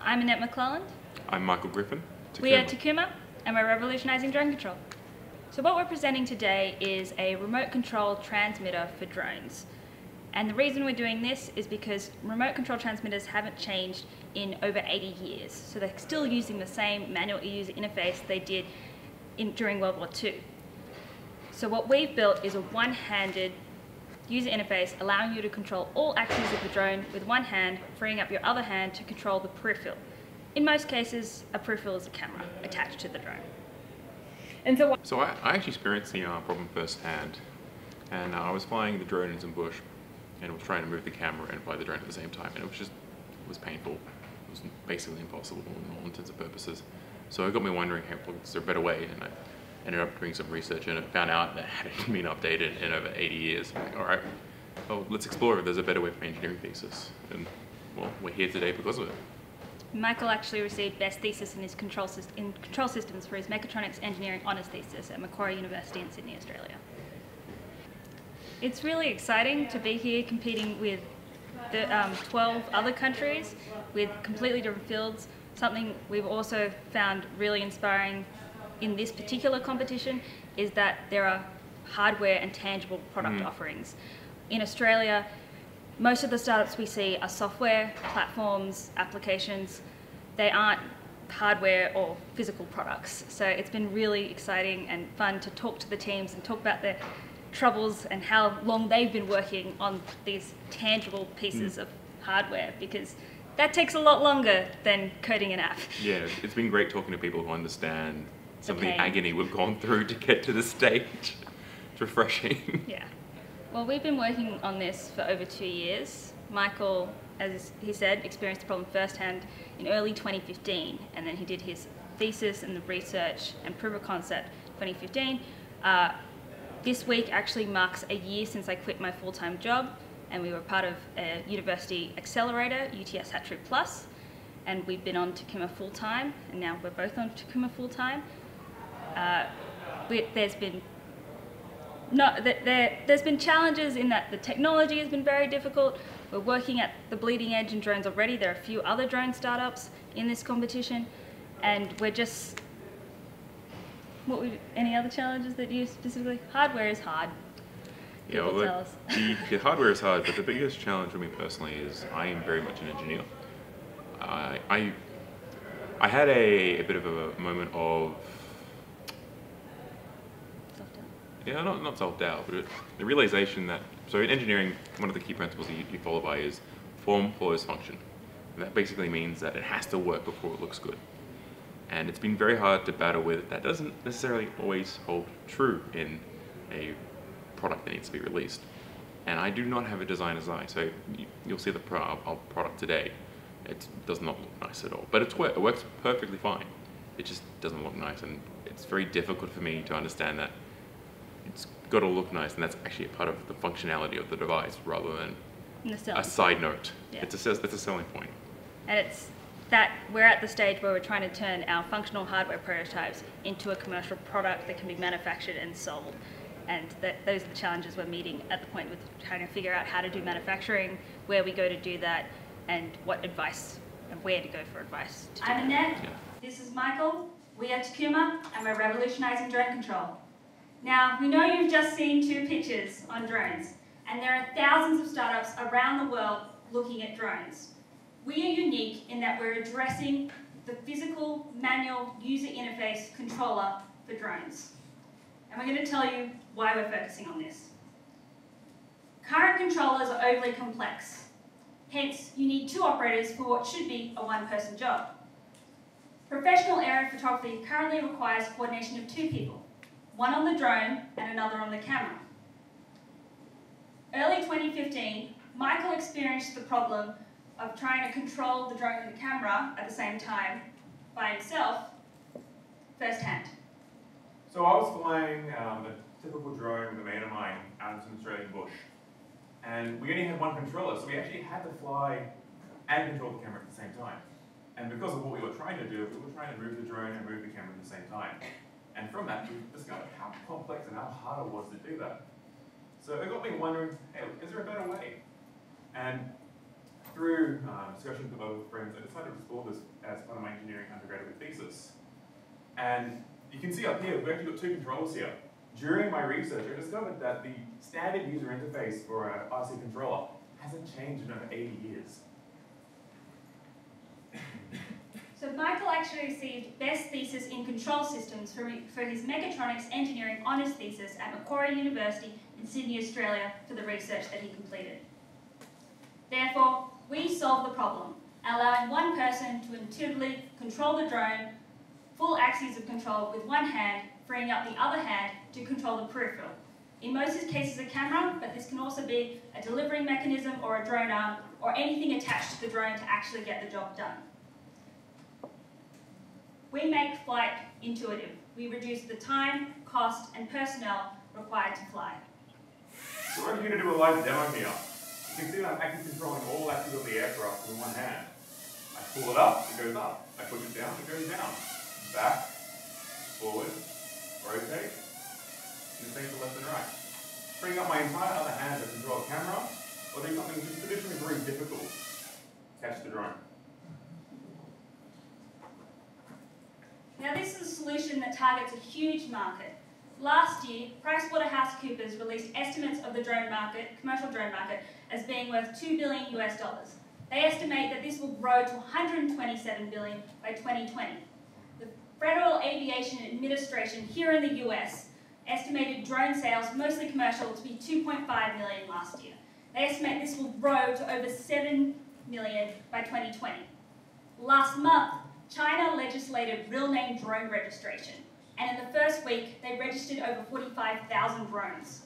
I'm Annette McClelland. I'm Michael Griffin. We are Takuma, and we're revolutionizing drone control. So what we're presenting today is a remote control transmitter for drones. And the reason we're doing this is because remote control transmitters haven't changed in over 80 years. So they're still using the same manual user interface they did during World War II. So what we've built is a one-handed user interface allowing you to control all actions of the drone with one hand, freeing up your other hand to control the peripheral. In most cases, a peripheral is a camera attached to the drone. And so I actually experienced the problem firsthand, and I was flying the drone in some bush and was trying to move the camera and fly the drone at the same time, and it was painful. It was basically impossible in all intents and purposes. So it got me wondering, hey, well, is there a better way? And I ended up doing some research and I found out that it hadn't been updated in over 80 years. I'm like, all right, well, let's explore if there's a better way for my engineering thesis. And well, we're here today because of it. Michael actually received Best Thesis in his control systems for his Mechatronics Engineering Honours Thesis at Macquarie University in Sydney, Australia. It's really exciting to be here competing with the 12 other countries with completely different fields. Something we've also found really inspiring in this particular competition is that there are hardware and tangible product offerings. In Australia, most of the startups we see are software, platforms, applications. They aren't hardware or physical products. So it's been really exciting and fun to talk to the teams and talk about their troubles and how long they've been working on these tangible pieces of hardware, because that takes a lot longer than coding an app. Yeah, it's been great talking to people who understand some of the agony we've gone through to get to this stage. It's refreshing. Yeah. Well, we've been working on this for over 2 years. Michael, as he said, experienced the problem firsthand in early 2015, and then he did his thesis and the research and proof of concept 2015. This week actually marks a year since I quit my full-time job, and we were part of a university accelerator, UTS Hatchery Plus, and we've been on Takuma full-time, and now we're both on Takuma full-time. There's been challenges in that the technology has been very difficult. We're working at the bleeding edge in drones already. There are a few other drone startups in this competition, and we're just... any other challenges that you specifically? Hardware is hard. Yeah, well, the hardware is hard, but the biggest challenge for me personally is I am very much an engineer. I had a bit of a moment of... Self-doubt. Yeah, not self-doubt, but the realization that, so in engineering, one of the key principles that you follow by is form follows function. And that basically means that it has to work before it looks good. And it's been very hard to battle with. That doesn't necessarily always hold true in a product that needs to be released. And I do not have a designer's eye, so you'll see the product today. It does not look nice at all, but it works perfectly fine. It just doesn't look nice, and it's very difficult for me to understand that it's got to look nice, and that's actually a part of the functionality of the device rather than a side note. Yeah. It's a selling point. And it's that we're at the stage where we're trying to turn our functional hardware prototypes into a commercial product that can be manufactured and sold. And those are the challenges we're meeting at the point with trying to figure out how to do manufacturing, where we go to do that, and what advice and where to go for advice. I'm Annette, this is Michael, we are Takuma, and we're revolutionizing drone control. Now, we know you've just seen 2 pictures on drones, and there are thousands of startups around the world looking at drones. We are unique in that we're addressing the physical, manual, user interface controller for drones. And we're going to tell you why we're focusing on this. Current controllers are overly complex. Hence, you need 2 operators for what should be a 1-person job. Professional aerial photography currently requires coordination of 2 people, one on the drone and another on the camera. Early 2015, Michael experienced the problem of trying to control the drone and the camera at the same time by himself firsthand. So I was flying a typical drone with a mate of mine out into an Australian bush. And we only had 1 controller, so we actually had to fly and control the camera at the same time. And because of what we were trying to do, we were trying to move the drone and move the camera at the same time. And from that, we discovered how complex and how hard it was to do that. So it got me wondering, hey, is there a better way? And through discussions with other friends, I decided to explore this as part of my engineering undergraduate thesis. And you can see up here, we've actually got two controllers here. During my research, I discovered that the standard user interface for an RC controller hasn't changed in over 80 years. So Michael actually received Best Thesis in Control Systems for his Mechatronics Engineering Honours Thesis at Macquarie University in Sydney, Australia, for the research that he completed. Therefore, we solved the problem, allowing one person to intuitively control the drone, full axes of control with one hand, freeing up the other hand to control the peripheral. In most cases a camera, but this can also be a delivering mechanism or a drone arm or anything attached to the drone to actually get the job done. We make flight intuitive. We reduce the time, cost, and personnel required to fly. So we're going to do a live demo here. You can see that I'm actually controlling all axes of the aircraft with one hand. I pull it up, it goes up. I push it down, it goes down. Back, forward, rotate, and the same for left and right. Bring up my entire other hand to control a camera, or do something just traditionally very difficult. Catch the drone. Now this is a solution that targets a huge market. Last year, PricewaterhouseCoopers released estimates of the drone market, commercial drone market, as being worth $2 billion US. They estimate that this will grow to $127 billion by 2020. The Federal Aviation Administration here in the US estimated drone sales, mostly commercial, to be 2.5 million last year. They estimate this will grow to over 7 million by 2020. Last month, China legislated real name drone registration, and in the first week, they registered over 45,000 drones.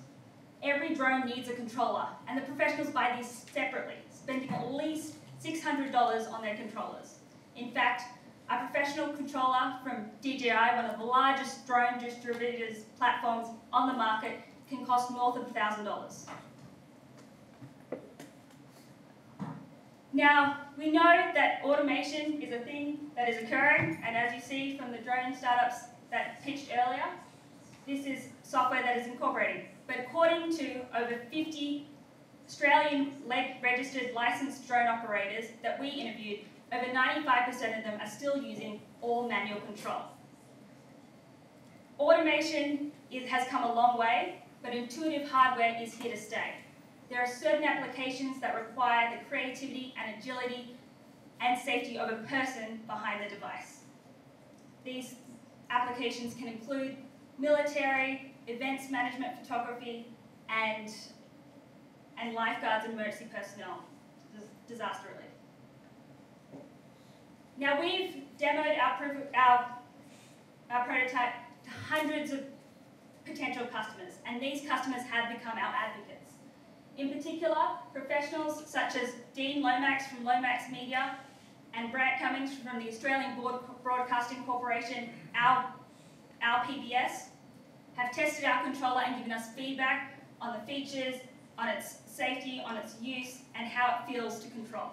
Every drone needs a controller, and the professionals buy these separately, spending at least $600 on their controllers. In fact, a professional controller from DJI, one of the largest drone distributors platforms on the market, can cost north of $1,000. Now, we know that automation is a thing that is occurring, and as you see from the drone startups that pitched earlier, this is software that is incorporating. But according to over 50 Australian registered licensed drone operators that we interviewed, over 95% of them are still using all manual control. Automation has come a long way, but intuitive hardware is here to stay. There are certain applications that require the creativity and agility and safety of a person behind the device. These applications can include military, events management photography, and lifeguards and emergency personnel, disaster relief. Now we've demoed our prototype to hundreds of potential customers, and these customers have become our advocates. In particular, professionals such as Dean Lomax from Lomax Media and Brant Cummings from the Australian Broadcasting Corporation, our PBS, have tested our controller and given us feedback on the features, on its safety, on its use, and how it feels to control.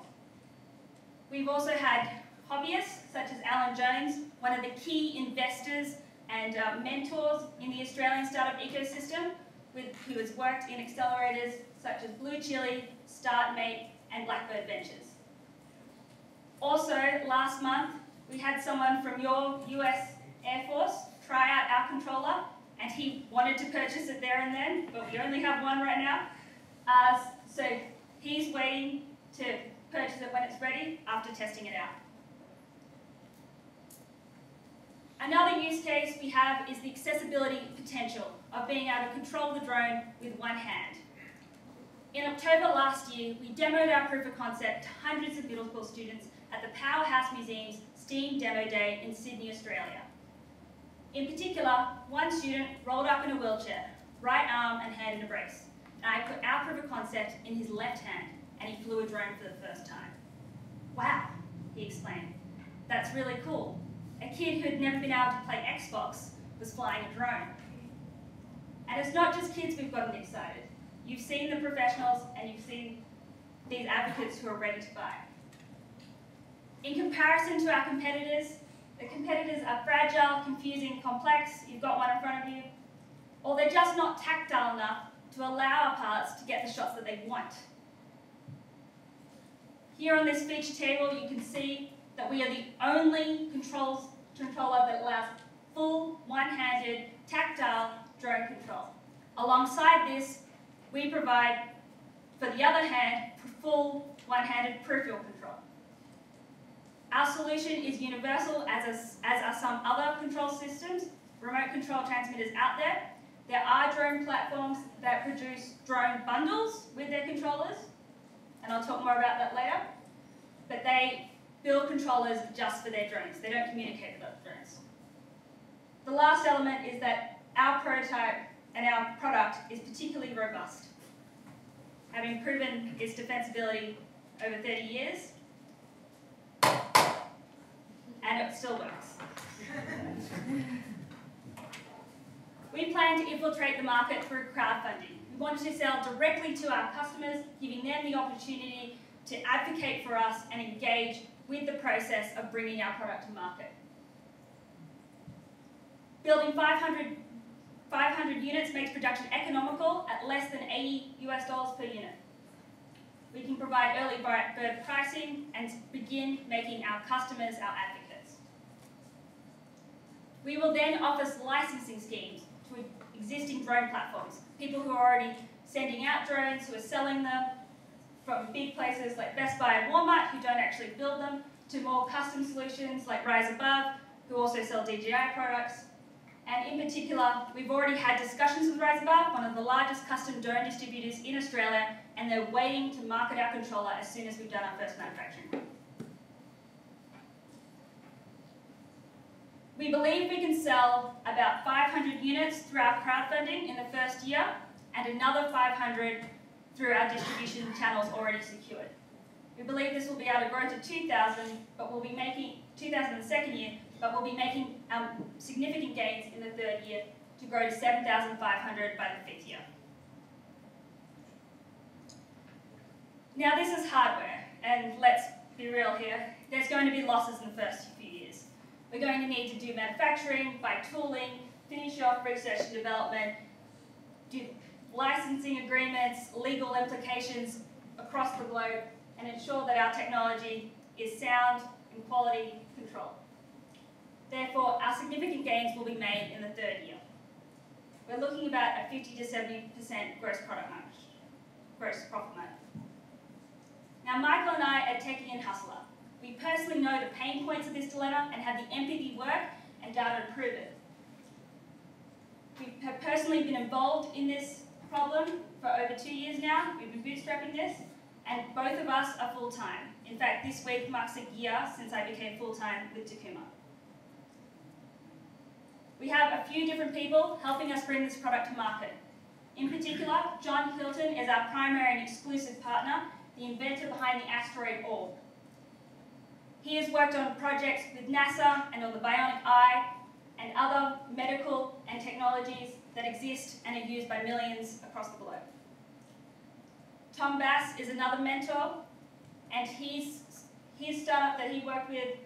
We've also had hobbyists such as Alan Jones, one of the key investors and mentors in the Australian startup ecosystem, who has worked in accelerators such as Blue Chili, StartMate, and Blackbird Ventures. Also, last month, we had someone from your US Air Force try out our controller, and he wanted to purchase it there and then, but we only have one right now. So he's waiting to purchase it when it's ready after testing it out. Another use case we have is the accessibility potential of being able to control the drone with one hand. In October last year, we demoed our proof of concept to hundreds of middle school students at the Powerhouse Museum's STEAM Demo Day in Sydney, Australia. In particular, one student rolled up in a wheelchair, right arm and hand in a brace, and I put our proof of concept in his left hand, and he flew a drone for the first time. Wow, he explained. That's really cool. A kid who'd never been able to play Xbox was flying a drone. And it's not just kids we've gotten excited. You've seen the professionals and you've seen these advocates who are ready to buy. In comparison to our competitors, the competitors are fragile, confusing, complex, you've got one in front of you, or they're just not tactile enough to allow our pilots to get the shots that they want. Here on this feature table, you can see that we are the only controller that allows full, one-handed, tactile drone control. Alongside this, we provide, for the other hand, full, one-handed peripheral control. Our solution is universal, as are some other control systems, remote control transmitters out there. There are drone platforms that produce drone bundles with their controllers, and I'll talk more about that later. But they build controllers just for their drones. They don't communicate with other drones. The last element is that our prototype and our product is particularly robust, having proven its defensibility over 30 years, and it still works. We plan to infiltrate the market through crowdfunding. We want to sell directly to our customers, giving them the opportunity to advocate for us and engage with the process of bringing our product to market. Building 500 units makes production economical at less than $80 per unit. We can provide early bird pricing and begin making our customers our advocates. We will then offer licensing schemes to existing drone platforms, people who are already sending out drones, who are selling them, from big places like Best Buy and Walmart, who don't actually build them, to more custom solutions like Rise Above, who also sell DJI products. And in particular, we've already had discussions with Rise Above, one of the largest custom drone distributors in Australia, and they're waiting to market our controller as soon as we've done our first manufacturing. We believe we can sell about 500 units through our crowdfunding in the first year, and another 500 through our distribution channels already secured. We believe this will be able to grow to 2,000, but we'll be making 2,000 in the second year, but we'll be making significant gains in the third year to grow to 7,500 by the fifth year. Now this is hardware, and let's be real here. There's going to be losses in the first few years. We're going to need to do manufacturing, buy tooling, finish off research and development, do licensing agreements, legal implications across the globe, and ensure that our technology is sound and quality control. Therefore, our significant gains will be made in the third year. We're looking about a 50 to 70% gross profit margin. Now, Michael and I are Techie and Hustler. We personally know the pain points of this dilemma and have the empathy, work, and data to prove it. We have personally been involved in this problem for over 2 years now. We've been bootstrapping this, and both of us are full-time. In fact, this week marks a year since I became full-time with Takuma. We have a few different people helping us bring this product to market. In particular, John Hilton is our primary and exclusive partner, the inventor behind the asteroid orb. He has worked on projects with NASA and on the bionic eye and other medical and technologies that exist and are used by millions across the globe. Tom Bass is another mentor, and his startup that he worked with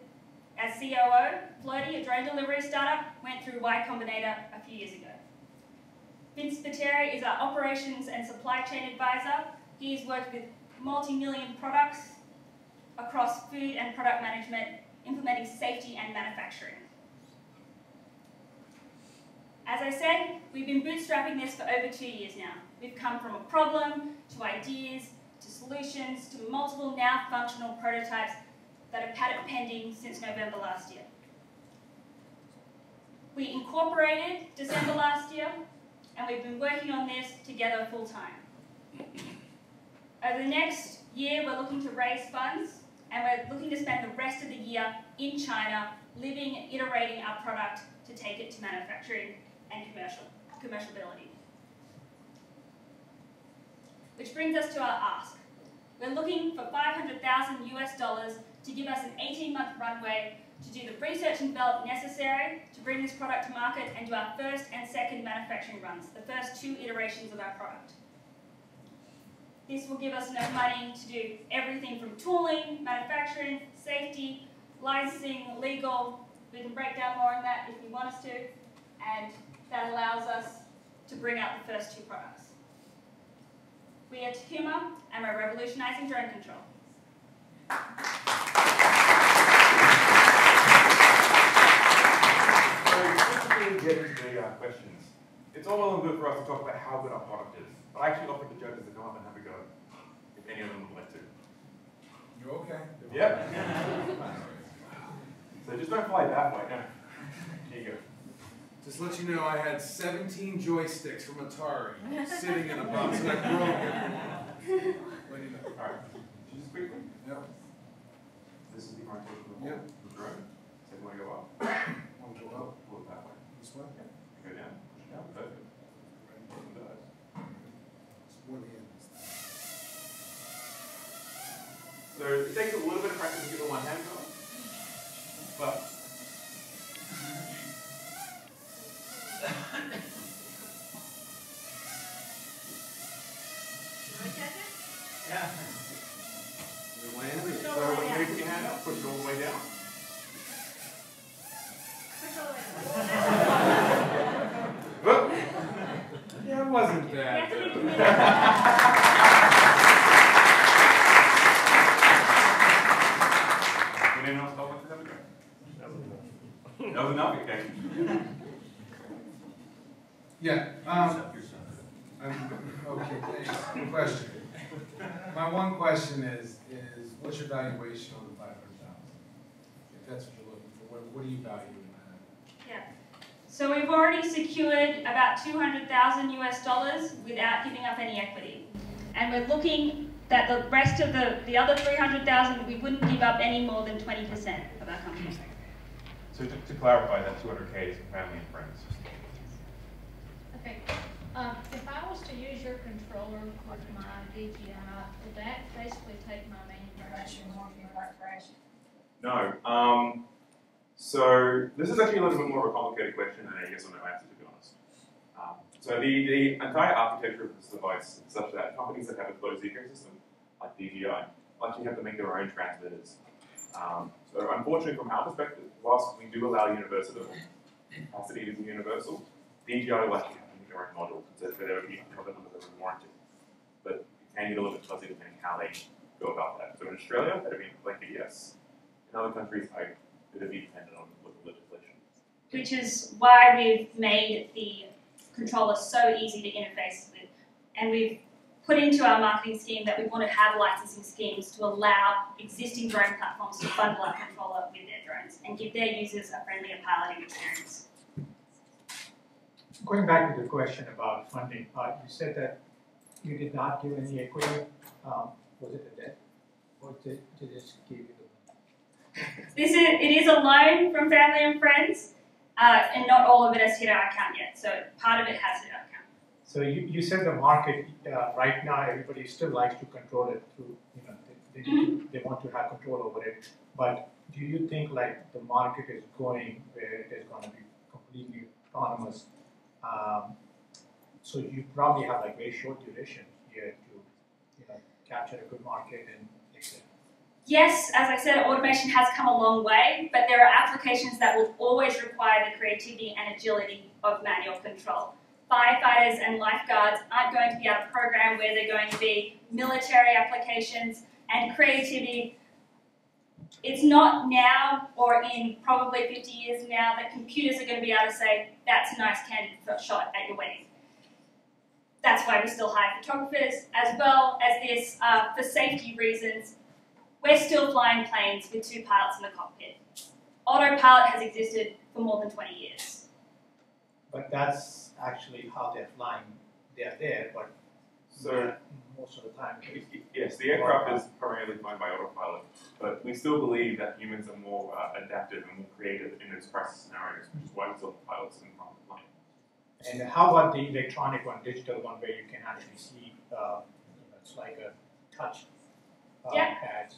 as COO, Floaty, a drone delivery startup, went through Y Combinator a few years ago. Vince Spiteri is our operations and supply chain advisor. He's worked with multi-million products across food and product management, implementing safety and manufacturing. As I said, we've been bootstrapping this for over 2 years now. We've come from a problem, to ideas, to solutions, to multiple now functional prototypes that are patent pending since November last year. We incorporated December last year, and we've been working on this together full time. Over the next year, we're looking to raise funds, and we're looking to spend the rest of the year in China, living and iterating our product to take it to manufacturing and commercialability. Which brings us to our ask. We're looking for $500,000 US to give us an 18-month runway to do the research and development necessary to bring this product to market and do our first and second manufacturing runs, the first 2 iterations of our product. This will give us enough money to do everything from tooling, manufacturing, safety, licensing, legal. We can break down more on that if we want us to, and that allows us to bring out the first 2 products. We at Takuma, and we're revolutionizing drone control. all well and good for us to talk about how good our product is, but I actually offered the judges to come up and have a go, if any of them would like to. You're okay? Yep. So just don't fly that way. No. Here you go. Just let you know, I had 17 joysticks from Atari sitting in a box, and I broke it. Let you know. All right. Just quickly. Yep. This is the orientation of the Yep. drone. So you want to go up? Want to go up Pull it that way. this way? Go down. Push down. Perfect. Open the eyes. It's one hand. So it takes a little bit of practice to get the one hand going, but Yeah. you land it. So when you put your hand up, push it all the way down. Whoop. Yeah, it wasn't You have to be bad. committed. Would anyone else like to have a go? That was enough? Okay. Yeah. Okay, thanks. Question. My one question is what's your valuation on the 500,000? If that's what you're looking for, what do you value in that? Yeah. So we've already secured about $200,000 US without giving up any equity. And we're looking that the rest of the other 300,000, we wouldn't give up any more than 20% of our company. So to clarify, that 200K is for family and friends. Okay, if I was to use your controller with my DJI, would that basically take my manufacturing market by crashing? No. So this is actually a little bit more of a complicated question than a yes or no answer, to be honest. So the entire architecture of this device is such that companies that have a closed ecosystem, like DJI, actually have to make their own transmitters. So unfortunately, from our perspective, whilst we do allow universal capacity is universal, DJI will actually have to make their own model, so that they would be covered under their own warranty. But it can get a little bit fuzzy depending how they go about that. So in Australia, that'd be like a yes. In other countries, it'd be dependent on local legislation. Which is why we've made the controller so easy to interface with. And we've put into our marketing scheme that we want to have licensing schemes to allow existing drone platforms to bundle our controller with their drones and give their users a friendlier piloting experience. Going back to the question about funding, you said that you did not give any equity. Was it a debt, or did they just give you the? It is a loan from family and friends, and not all of it has hit our account yet. So part of it has hit our account. So you said the market right now, everybody still likes to control it through, they want to have control over it. But do you think like the market is going where it is going to be completely autonomous? So you probably have like very short duration here to capture a good market and exit. Yes, as I said, automation has come a long way, but there are applications that will always require the creativity and agility of manual control. Firefighters and lifeguards aren't going to be able to program where they're going to be military applications and creativity. It's not now or in probably 50 years now that computers are going to be able to say, that's a nice candid shot at your wedding. That's why we still hire photographers, as well as this, for safety reasons, we're still flying planes with 2 pilots in the cockpit. Autopilot has existed for more than 20 years. But that's actually how they're flying. They're there, but So most of the time. yes, the aircraft is primarily flown by autopilot, but we still believe that humans are more adaptive and more creative in those crisis scenarios, which is why we still have pilots in front of the plane. And how about the electronic one, digital one, where you can actually see, it's like a touch pads?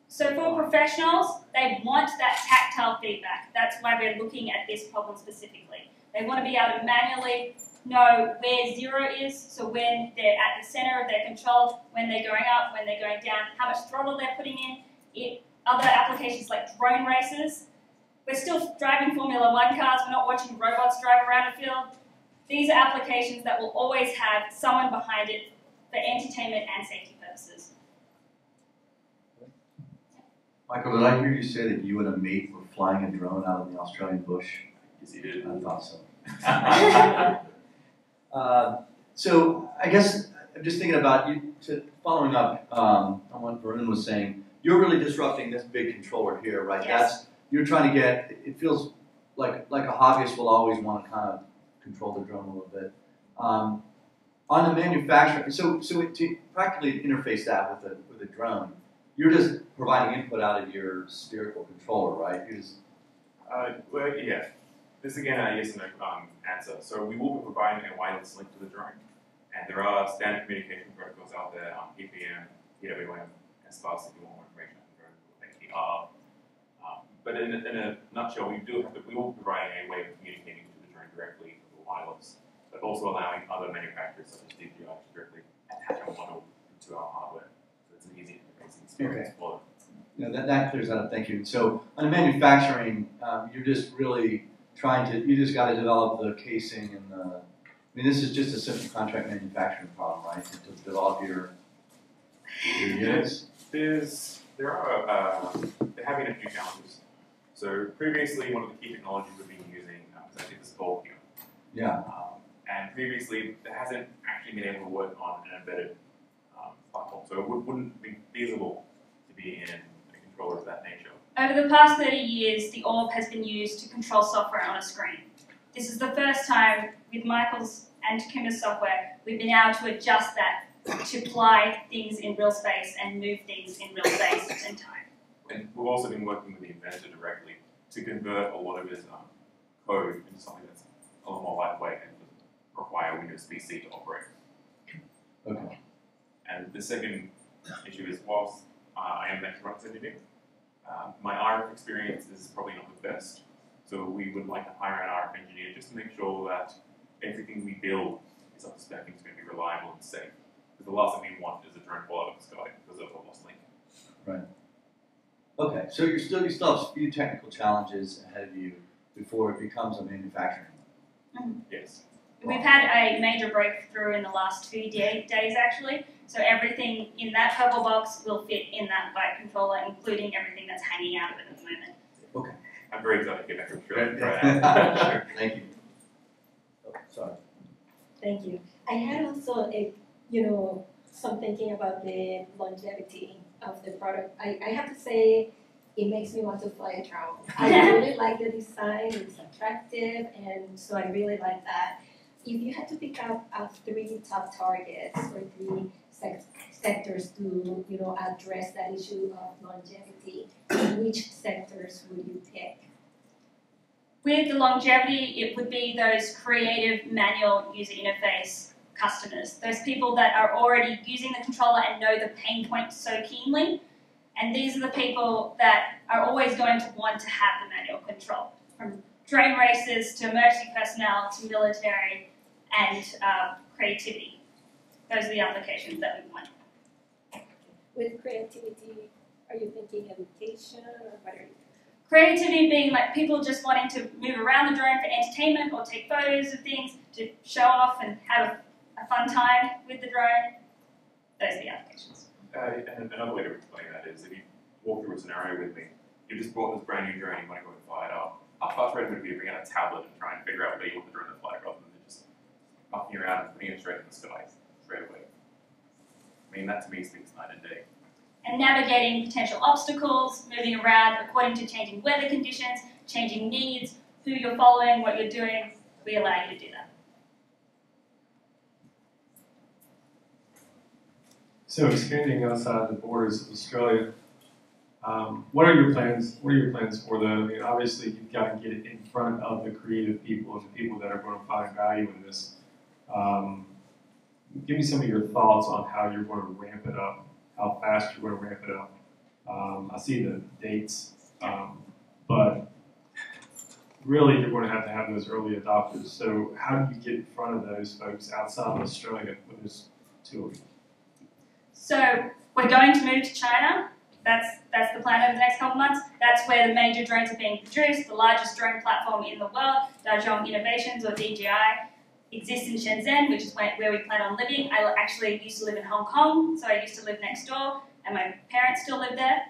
So for professionals, they want that tactile feedback. That's why we're looking at this problem specifically. They want to be able to manually know where 0 is, so when they're at the center of their control, when they're going up, when they're going down, how much throttle they're putting in. Other applications like drone races, we're still driving Formula 1 cars, we're not watching robots drive around a field. These are applications that will always have someone behind it for entertainment and safety purposes. Michael, did I hear you say that you and a mate were flying a drone out in the Australian bush? Yes, he did. I thought so. So I guess I'm just thinking about you, following up on what Varun was saying. You're really disrupting this big controller here, right? Yes. You're trying to get. It feels like a hobbyist will always want to kind of control the drone a little bit. On the manufacturing, so to practically interface that with a drone, you're just providing input out of your spherical controller, right? You're just Well, yeah. This again, yes and no answer. So we will be providing a wireless link to the drone, and there are standard communication protocols out there, EPM, PWM, SBUS. If you want more information, I can go to but in a nutshell, we will be providing a way of communicating to the drone directly with wireless, but also allowing other manufacturers such as DJI to directly attach a model to our hardware. So it's an easy interfacing experience for them. that clears that up. Thank you. So on the manufacturing, you're just really you just got to develop the casing and the. I mean, this is just a simple contract manufacturing problem, right? To develop your units. There have been a few challenges. So previously, one of the key technologies we've been using is actually this bulb here. Yeah. And previously, it hasn't actually been able to work on an embedded platform. So it wouldn't be feasible to be in a controller of that nature. Over the past 30 years, the Orb has been used to control software on a screen. This is the first time with Michael's and Takuma's software we've been able to adjust that to apply things in real space and move things in real space and time. And we've also been working with the inventor directly to convert a lot of his code into something that's a lot more lightweight and doesn't require Windows PC to operate. Okay. And the second issue is, whilst I am an electronics engineer, my RF experience is probably not the best. So we would like to hire an RF engineer just to make sure that everything we build is up to spec and is going to be reliable and safe. Because the last thing we want is a drone fall out of the sky because of a lost link. Right. Okay. So you still have a few technical challenges ahead of you before it becomes a manufacturing. Yes. We've had a major breakthrough in the last 2 days actually. So everything in that purple box will fit in that bike controller, including everything that's hanging out of it at the moment. Okay. I'm very excited to get back to Australia and try it out. Sure. Thank you. Oh, sorry. Thank you. I had also some thinking about the longevity of the product. I have to say, it makes me want to fly a drone. I really like the design, it's attractive, and so I really like that. If you had to pick up 3 top targets or 3 sectors to address that issue of longevity, which sectors would you pick? With the longevity, it would be those creative manual user interface customers, those people that are already using the controller and know the pain point so keenly. And these are the people that are always going to want to have the manual control, from drone racers to emergency personnel to military and creativity. Those are the applications that we want. With creativity, are you thinking education or what are you thinking? Creativity being like people just wanting to move around the drone for entertainment or take photos of things to show off and have a fun time with the drone. Those are the applications. And another way to explain that is, if you walk through a scenario with me, you just bought this brand new drone, you want to go and fly it up. How fast rate would it be to bring out a tablet and try and figure out where you want the drone to fly rather than just mucking around and putting it straight in the sky straight away? I mean, that to me speaks night and day. And navigating potential obstacles, moving around according to changing weather conditions, changing needs, who you're following, what you're doing, we allow you to do that. So expanding outside the borders of Australia, what are your plans? What are your plans for that? I mean, obviously you've got to get it in front of the creative people and the people that are going to find value in this. Give me some of your thoughts on how you're going to ramp it up, how fast you're going to ramp it up. I see the dates, but really you're going to have those early adopters. So how do you get in front of those folks outside of Australia with this tool? So we're going to move to China. That's the plan over the next couple of months. That's where the major drones are being produced. The largest drone platform in the world, Dazhong Innovations, or DJI, exists in Shenzhen, which is where we plan on living. I actually used to live in Hong Kong, so I used to live next door, and my parents still live there.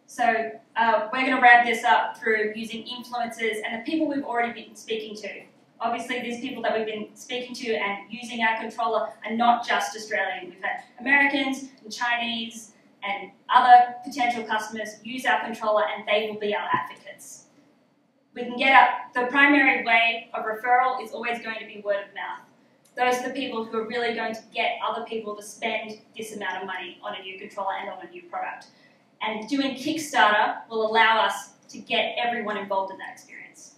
So we're going to ramp this up through using influencers and the people we've already been speaking to Obviously, these people that we've been speaking to and using our controller are not just Australian. We've had Americans and Chinese and other potential customers use our controller, and they will be our advocates. We can get up, the primary way of referral is always going to be word of mouth. Those are the people who are really going to get other people to spend this amount of money on a new controller and on a new product. And doing Kickstarter will allow us to get everyone involved in that experience.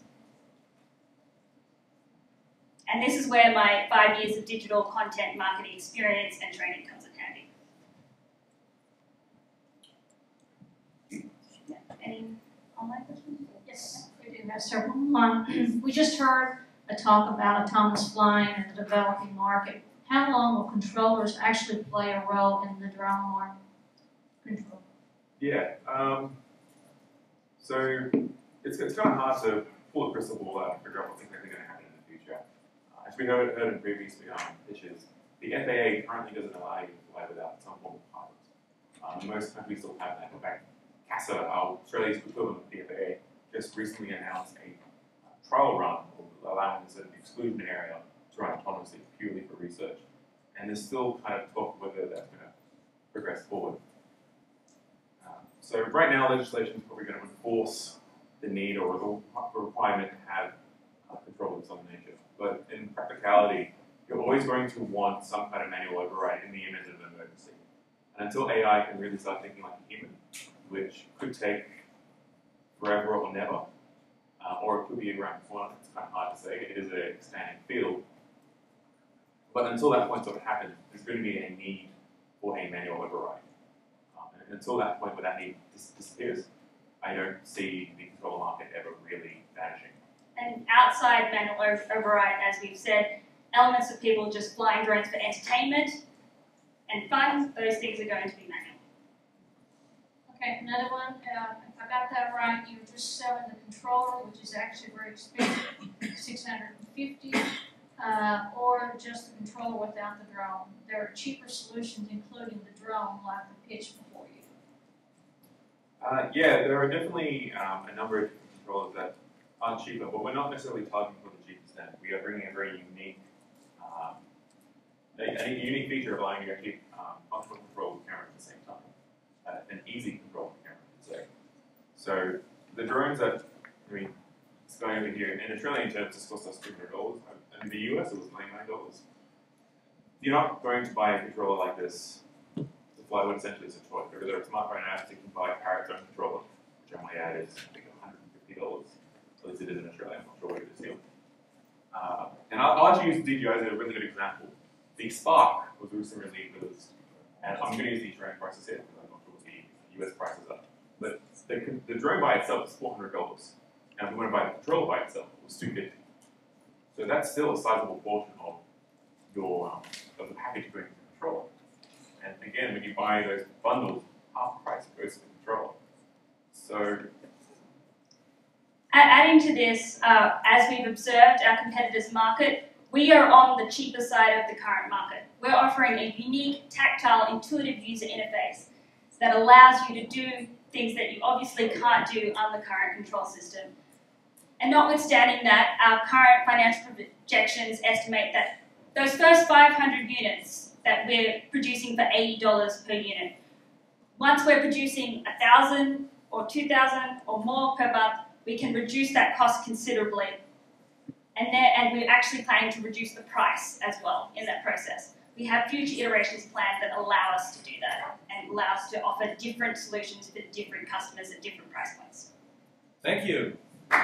And this is where my 5 years of digital content marketing experience and training comes in handy. Yeah. Any online questions? Yes, we do have several. One, we just heard a talk about autonomous flying in the developing market. How long will controllers actually play a role in the drone market? Control. Yeah. So it's kind of hard to pull a crystal ball out and figure out what's exactly going to happen in the future. As we heard in previous pitches, the FAA currently doesn't allow you to fly without some form of pilot. Most countries still have that. In fact, CASA, our Australia's equivalent of the FAA, just recently announced a trial run allowing a certain exclusion area to run autonomously purely for research. And there's still kind of talk whether that's going to progress forward. So right now, legislation is probably going to enforce the need or the requirement to have control of some nature. But in practicality, you're always going to want some kind of manual override in the event of an emergency. And until AI can really start thinking like a human, which could take forever or never, or it could be around the corner, it's kind of hard to say. It is an expanding field. But until that point sort of happens, there's going to be a need for a manual override. And until that point where that need disappears, I don't see the controller market ever really vanishing. And outside manual override, as we've said, elements of people just flying drones for entertainment and fun, those things are going to be manual. Okay, another one, if I got that right, you were just selling the controller, which is actually very expensive, $650, or just the controller without the drone. There are cheaper solutions, including the drone, like the pitch before you. Yeah, there are definitely a number of controllers that aren't cheaper, but we're not necessarily targeting for the cheapest end. We are bringing a very unique, a unique feature of allowing you to actually functional control the camera at the same time. An easy control of the camera, I would say. So the drones that, it's going over here, in Australian terms, this cost us $200. In the US, it was $99. You're not going to buy a controller like this to fly what essentially is a toy. There are smartphone apps that can buy a Parrot's own controller, which I might add is, I think, $150. At least it is in Australia, I'm not sure what it is here. And I'll actually use DJI as a really good example. The Spark was recently released, and I'm going to use the Australian prices here because I'm not sure what the US prices are. But the drone by itself is $400. Now, if you want to buy the controller by itself, it was $250. So that's still a sizable portion of your of the package going to the controller. And again, when you buy those bundles, half the price goes to the controller. So adding to this, as we've observed our competitors' market, we are on the cheaper side of the current market. We're offering a unique, tactile, intuitive user interface that allows you to do things that you obviously can't do on the current control system. And notwithstanding that, our current financial projections estimate that those first 500 units that we're producing for $80 per unit, once we're producing 1,000 or 2,000 or more per month, we can reduce that cost considerably. And we're actually planning to reduce the price as well in that process. We have future iterations planned that allow us to do that and allow us to offer different solutions for different customers at different price points. thank you. For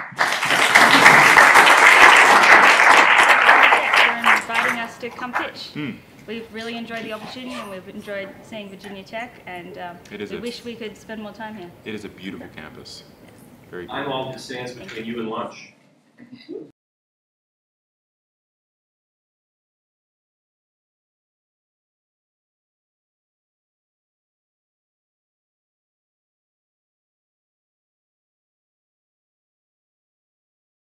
inviting us to come pitch. We've really enjoyed the opportunity and we've enjoyed seeing Virginia Tech, and we wish we could spend more time here. It is a beautiful campus. Very I'm cool. all that stands between you and lunch.